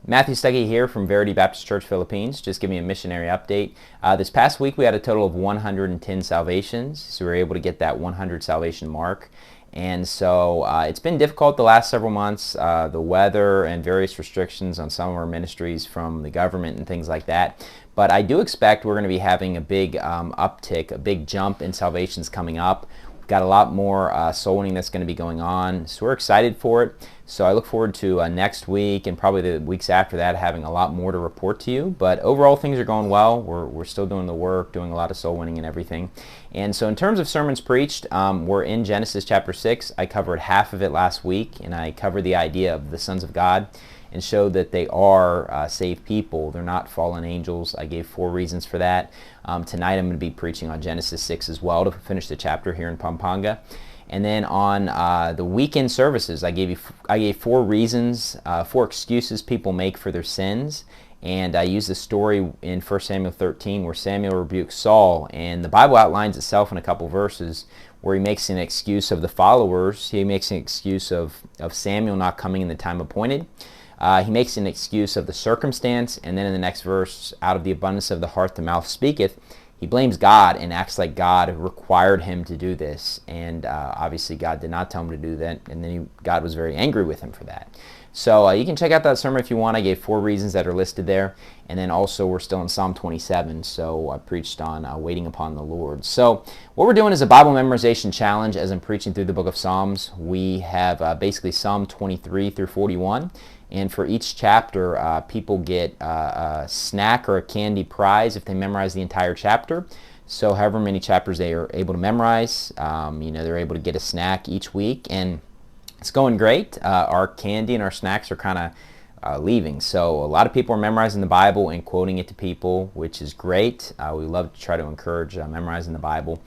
Matthew Stuckey here from Verity Baptist Church Philippines, just giving you a missionary update. This past week we had a total of 110 salvations, so we were able to get that 100 salvation mark. And so it's been difficult the last several months, the weather and various restrictions on some of our ministries from the government and things like that. But I do expect we're going to be having a big uptick, a big jump in salvations coming up. We've got a lot more soul winning that's going to be going on, so we're excited for it. So I look forward to next week and probably the weeks after that having a lot more to report to you. But overall things are going well. We're still doing the work, doing a lot of soul winning and everything. And so in terms of sermons preached, we're in Genesis chapter 6. I covered half of it last week, and I covered the idea of the sons of God and showed that they are saved people. They're not fallen angels. I gave 4 reasons for that. Tonight I'm going to be preaching on Genesis 6 as well to finish the chapter here in Pampanga. And then on the weekend services, I gave 4 reasons, 4 excuses people make for their sins. And I used the story in 1 Samuel 13 where Samuel rebukes Saul. And the Bible outlines itself in a couple verses where he makes an excuse of the followers. He makes an excuse of Samuel not coming in the time appointed. He makes an excuse of the circumstance. And then in the next verse, out of the abundance of the heart the mouth speaketh. He blames God and acts like God required him to do this. And obviously God did not tell him to do that. And then God was very angry with him for that. So you can check out that sermon if you want. I gave 4 reasons that are listed there. And then also we're still in Psalm 27. So I preached on waiting upon the Lord. So what we're doing is a Bible memorization challenge as I'm preaching through the book of Psalms. We have basically Psalm 23 through 41. And for each chapter, people get a snack or a candy prize if they memorize the entire chapter. So however many chapters they are able to memorize, they're able to get a snack each week. And it's going great. Our candy and our snacks are kind of leaving. So a lot of people are memorizing the Bible and quoting it to people, which is great. We love to try to encourage memorizing the Bible.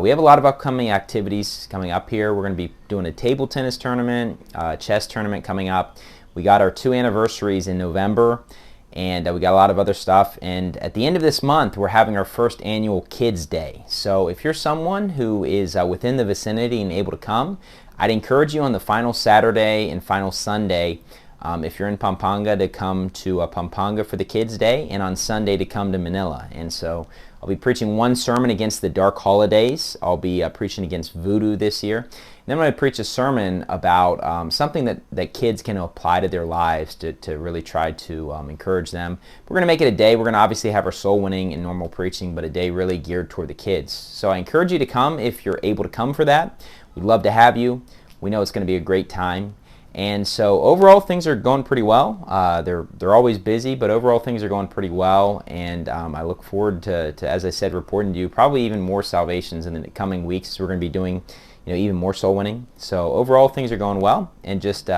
We have a lot of upcoming activities coming up here. We're going to be doing a table tennis tournament, chess tournament coming up. We got our 2 anniversaries in November, and we got a lot of other stuff. And at the end of this month, we're having our first annual Kids Day. So if you're someone who is within the vicinity and able to come, I'd encourage you on the final Saturday and final Sunday, if you're in Pampanga, to come to Pampanga for the Kids Day, and on Sunday to come to Manila. And so I'll be preaching 1 sermon against the dark holidays. I'll be preaching against voodoo this year. And then I'm going to preach a sermon about something that kids can apply to their lives to really try to encourage them. We're going to make it a day. We're going to obviously have our soul winning and normal preaching, but a day really geared toward the kids. So I encourage you to come if you're able to come for that. We'd love to have you. We know it's going to be a great time. And so overall things are going pretty well. They're always busy, but overall things are going pretty well. And I look forward to, as I said, reporting to you probably even more salvations in the coming weeks. We're going to be doing even more soul winning. So overall things are going well, and just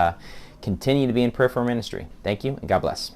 continue to be in prayer for our ministry. Thank you, and God bless.